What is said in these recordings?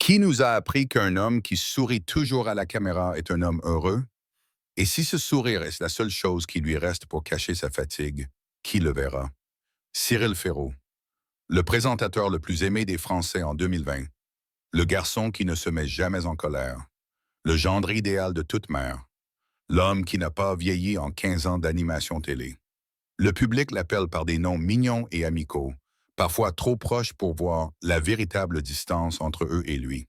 Qui nous a appris qu'un homme qui sourit toujours à la caméra est un homme heureux? Et si ce sourire est la seule chose qui lui reste pour cacher sa fatigue, qui le verra? Cyril Ferraud, le présentateur le plus aimé des Français en 2020, le garçon qui ne se met jamais en colère, le gendre idéal de toute mère, l'homme qui n'a pas vieilli en 15 ans d'animation télé. Le public l'appelle par des noms mignons et amicaux, parfois trop proches pour voir la véritable distance entre eux et lui.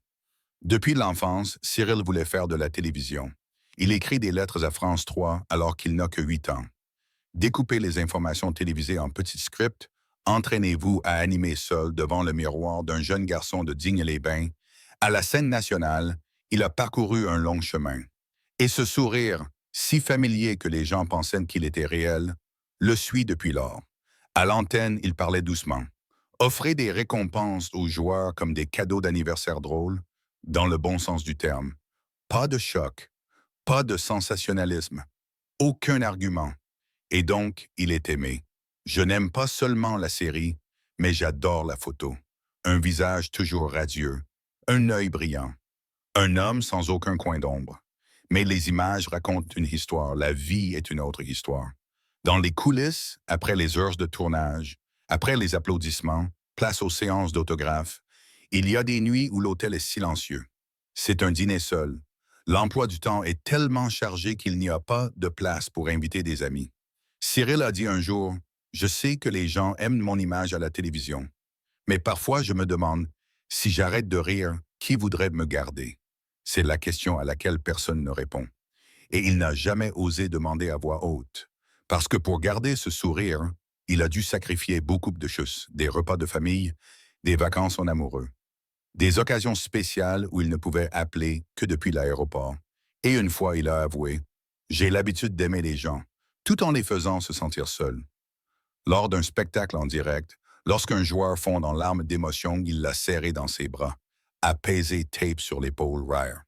Depuis l'enfance, Cyril voulait faire de la télévision. Il écrit des lettres à France 3 alors qu'il n'a que 8 ans. Découpez les informations télévisées en petits scripts, entraînez-vous à animer seul devant le miroir d'un jeune garçon de Digne-les-Bains. À la scène nationale, il a parcouru un long chemin. Et ce sourire, si familier que les gens pensaient qu'il était réel, le suit depuis lors. À l'antenne, il parlait doucement. Offrez des récompenses aux joueurs comme des cadeaux d'anniversaire drôles, dans le bon sens du terme. Pas de choc, pas de sensationnalisme, aucun argument. Et donc, il est aimé. Je n'aime pas seulement la série, mais j'adore la photo. Un visage toujours radieux, un œil brillant, un homme sans aucun coin d'ombre. Mais les images racontent une histoire, la vie est une autre histoire. Dans les coulisses, après les heures de tournage, après les applaudissements, place aux séances d'autographes, il y a des nuits où l'hôtel est silencieux. C'est un dîner seul. L'emploi du temps est tellement chargé qu'il n'y a pas de place pour inviter des amis. Cyril a dit un jour, « Je sais que les gens aiment mon image à la télévision, mais parfois je me demande, si j'arrête de rire, qui voudrait me garder? » C'est la question à laquelle personne ne répond. Et il n'a jamais osé demander à voix haute. Parce que pour garder ce sourire, il a dû sacrifier beaucoup de choses, des repas de famille, des vacances en amoureux, des occasions spéciales où il ne pouvait appeler que depuis l'aéroport. Et une fois, il a avoué, « J'ai l'habitude d'aimer les gens, tout en les faisant se sentir seuls. » Lors d'un spectacle en direct, lorsqu'un joueur fond en larmes d'émotion, il l'a serré dans ses bras, apaisé tape sur l'épaule rare.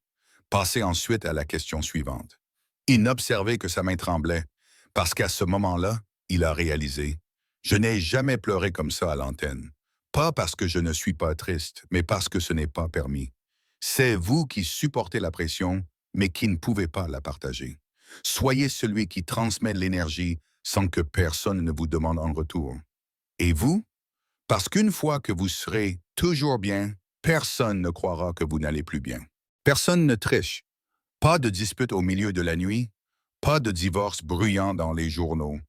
Passez ensuite à la question suivante. Il n'observait que sa main tremblait, parce qu'à ce moment-là, il a réalisé, « Je n'ai jamais pleuré comme ça à l'antenne. Pas parce que je ne suis pas triste, mais parce que ce n'est pas permis. C'est vous qui supportez la pression, mais qui ne pouvez pas la partager. Soyez celui qui transmet l'énergie sans que personne ne vous demande en retour. Et vous? Parce qu'une fois que vous serez toujours bien, personne ne croira que vous n'allez plus bien. Personne ne triche. Pas de dispute au milieu de la nuit, pas de divorce bruyant dans les journaux.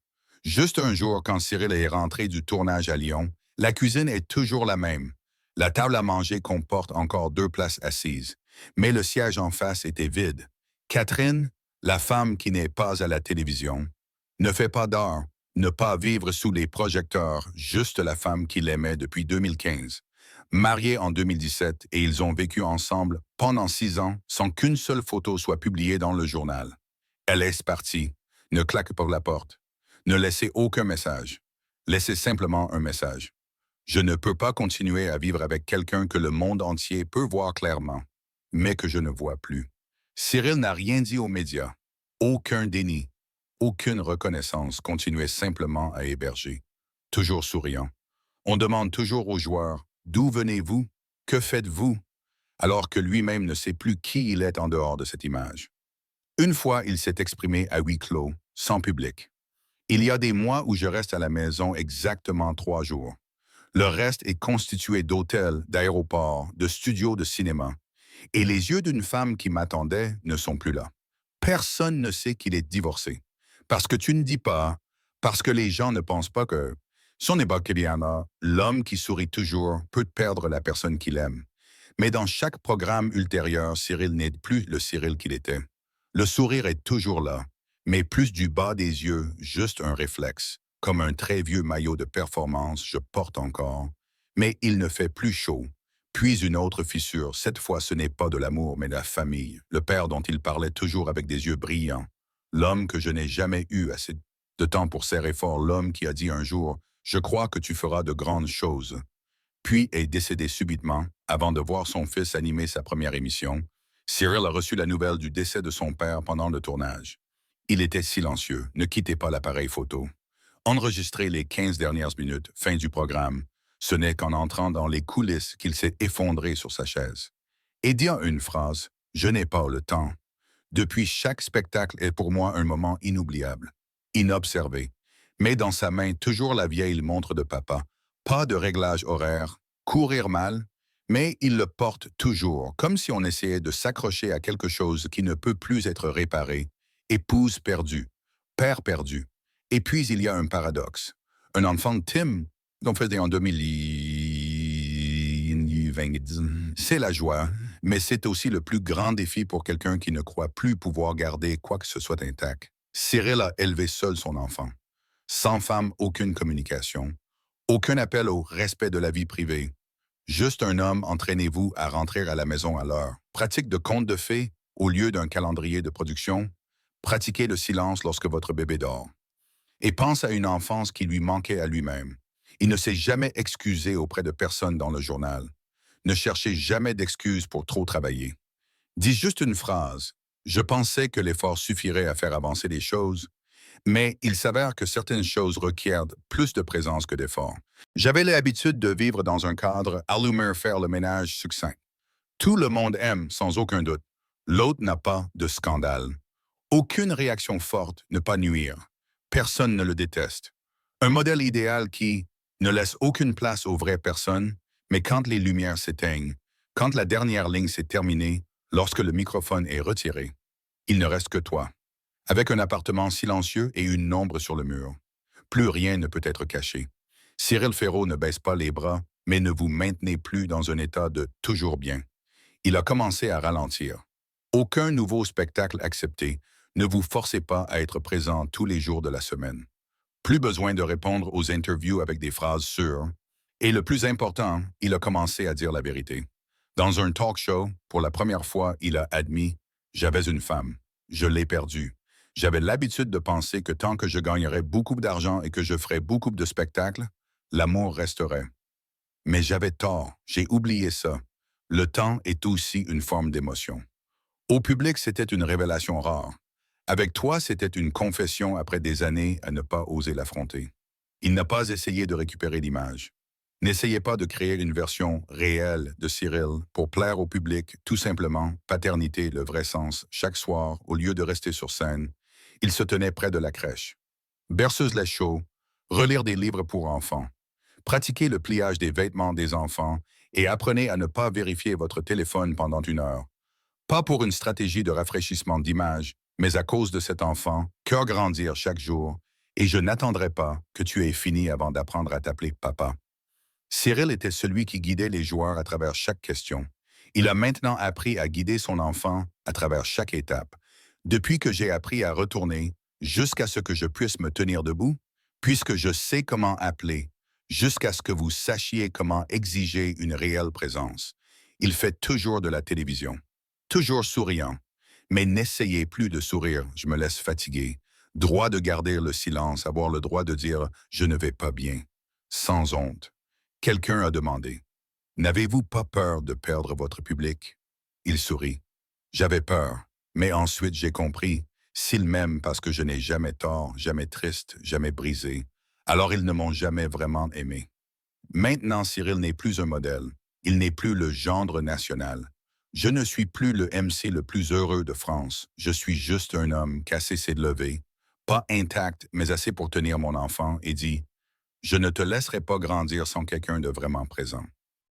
Juste un jour, quand Cyril est rentré du tournage à Lyon, la cuisine est toujours la même. La table à manger comporte encore 2 places assises, mais le siège en face était vide. Catherine, la femme qui n'est pas à la télévision, ne fait pas d'art, ne pas vivre sous les projecteurs, juste la femme qu'il aimait depuis 2015. Mariés en 2017 et ils ont vécu ensemble pendant 6 ans sans qu'une seule photo soit publiée dans le journal. Elle est partie. Ne claque pas la porte. Ne laissez aucun message. Laissez simplement un message. Je ne peux pas continuer à vivre avec quelqu'un que le monde entier peut voir clairement, mais que je ne vois plus. Cyril n'a rien dit aux médias. Aucun déni. Aucune reconnaissance, continuait simplement à héberger. Toujours souriant. On demande toujours aux joueurs, « D'où venez-vous? Que faites-vous? » alors que lui-même ne sait plus qui il est en dehors de cette image. Une fois, il s'est exprimé à huis clos, sans public. Il y a des mois où je reste à la maison exactement 3 jours. Le reste est constitué d'hôtels, d'aéroports, de studios de cinéma. Et les yeux d'une femme qui m'attendait ne sont plus là. Personne ne sait qu'il est divorcé. Parce que tu ne dis pas, parce que les gens ne pensent pas que son époque, l'homme qui sourit toujours peut perdre la personne qu'il aime. Mais dans chaque programme ultérieur, Cyril n'est plus le Cyril qu'il était. Le sourire est toujours là, mais plus du bas des yeux, juste un réflexe. Comme un très vieux maillot de performance, je porte encore. Mais il ne fait plus chaud. Puis une autre fissure, cette fois ce n'est pas de l'amour, mais de la famille. Le père dont il parlait toujours avec des yeux brillants. L'homme que je n'ai jamais eu assez de temps pour serrer fort, l'homme qui a dit un jour, « Je crois que tu feras de grandes choses ». Puis est décédé subitement, avant de voir son fils animer sa première émission. Cyril a reçu la nouvelle du décès de son père pendant le tournage. Il était silencieux, ne quittez pas l'appareil photo. Enregistré les 15 dernières minutes, fin du programme, ce n'est qu'en entrant dans les coulisses qu'il s'est effondré sur sa chaise. et dit en une phrase, « Je n'ai pas le temps ». Depuis, chaque spectacle est pour moi un moment inoubliable, inobservé, mais dans sa main toujours la vieille montre de papa. Pas de réglage horaire, courir mal, mais il le porte toujours, comme si on essayait de s'accrocher à quelque chose qui ne peut plus être réparé. Épouse perdue, père perdu. Et puis il y a un paradoxe. Un enfant de Tim, qu'on faisait en 2020, c'est la joie, mais c'est aussi le plus grand défi pour quelqu'un qui ne croit plus pouvoir garder quoi que ce soit intact. Cyril a élevé seul son enfant. Sans femme, aucune communication. Aucun appel au respect de la vie privée. Juste un homme, entraînez-vous à rentrer à la maison à l'heure. Pratique de conte de fées au lieu d'un calendrier de production. Pratiquez le silence lorsque votre bébé dort. Et pense à une enfance qui lui manquait à lui-même. Il ne s'est jamais excusé auprès de personne dans le journal. Ne cherchez jamais d'excuses pour trop travailler. Dis juste une phrase. Je pensais que l'effort suffirait à faire avancer les choses, mais il s'avère que certaines choses requièrent plus de présence que d'effort. J'avais l'habitude de vivre dans un cadre allumer faire le ménage succinct. Tout le monde aime, sans aucun doute. L'autre n'a pas de scandale. Aucune réaction forte ne pas nuire. Personne ne le déteste. Un modèle idéal qui ne laisse aucune place aux vraies personnes, mais quand les lumières s'éteignent, quand la dernière ligne s'est terminée, lorsque le microphone est retiré, il ne reste que toi. Avec un appartement silencieux et une ombre sur le mur. Plus rien ne peut être caché. Cyril Ferraud ne baisse pas les bras, mais ne vous maintenez plus dans un état de « toujours bien ». Il a commencé à ralentir. Aucun nouveau spectacle accepté. Ne vous forcez pas à être présent tous les jours de la semaine. Plus besoin de répondre aux interviews avec des phrases sûres. Et le plus important, il a commencé à dire la vérité. Dans un talk show, pour la première fois, il a admis « J'avais une femme. Je l'ai perdue. J'avais l'habitude de penser que tant que je gagnerais beaucoup d'argent et que je ferais beaucoup de spectacles, l'amour resterait. Mais j'avais tort, j'ai oublié ça. Le temps est aussi une forme d'émotion. Au public, c'était une révélation rare. Avec toi, c'était une confession après des années à ne pas oser l'affronter. Il n'a pas essayé de récupérer l'image. N'essayez pas de créer une version réelle de Cyril pour plaire au public, tout simplement, paternité, le vrai sens, chaque soir, au lieu de rester sur scène. Il se tenait près de la crèche. Berceuse les chauds, relire des livres pour enfants. Pratiquez le pliage des vêtements des enfants et apprenez à ne pas vérifier votre téléphone pendant 1 heure. Pas pour une stratégie de rafraîchissement d'image, mais à cause de cet enfant, cœur grandir chaque jour, et je n'attendrai pas que tu aies fini avant d'apprendre à t'appeler papa. Cyril était celui qui guidait les joueurs à travers chaque question. Il a maintenant appris à guider son enfant à travers chaque étape. Depuis que j'ai appris à retourner, jusqu'à ce que je puisse me tenir debout, puisque je sais comment appeler, jusqu'à ce que vous sachiez comment exiger une réelle présence. Il fait toujours de la télévision, toujours souriant. Mais n'essayez plus de sourire, je me laisse fatiguer. Droit de garder le silence, avoir le droit de dire « je ne vais pas bien », sans honte. Quelqu'un a demandé « N'avez-vous pas peur de perdre votre public ?» Il sourit. J'avais peur, mais ensuite j'ai compris. S'ils m'aiment parce que je n'ai jamais tort, jamais triste, jamais brisé, alors ils ne m'ont jamais vraiment aimé. Maintenant, Cyril n'est plus un modèle. Il n'est plus le gendre national. Je ne suis plus le MC le plus heureux de France. Je suis juste un homme qui a cessé de lever, pas intact, mais assez pour tenir mon enfant, et dit « Je ne te laisserai pas grandir sans quelqu'un de vraiment présent. »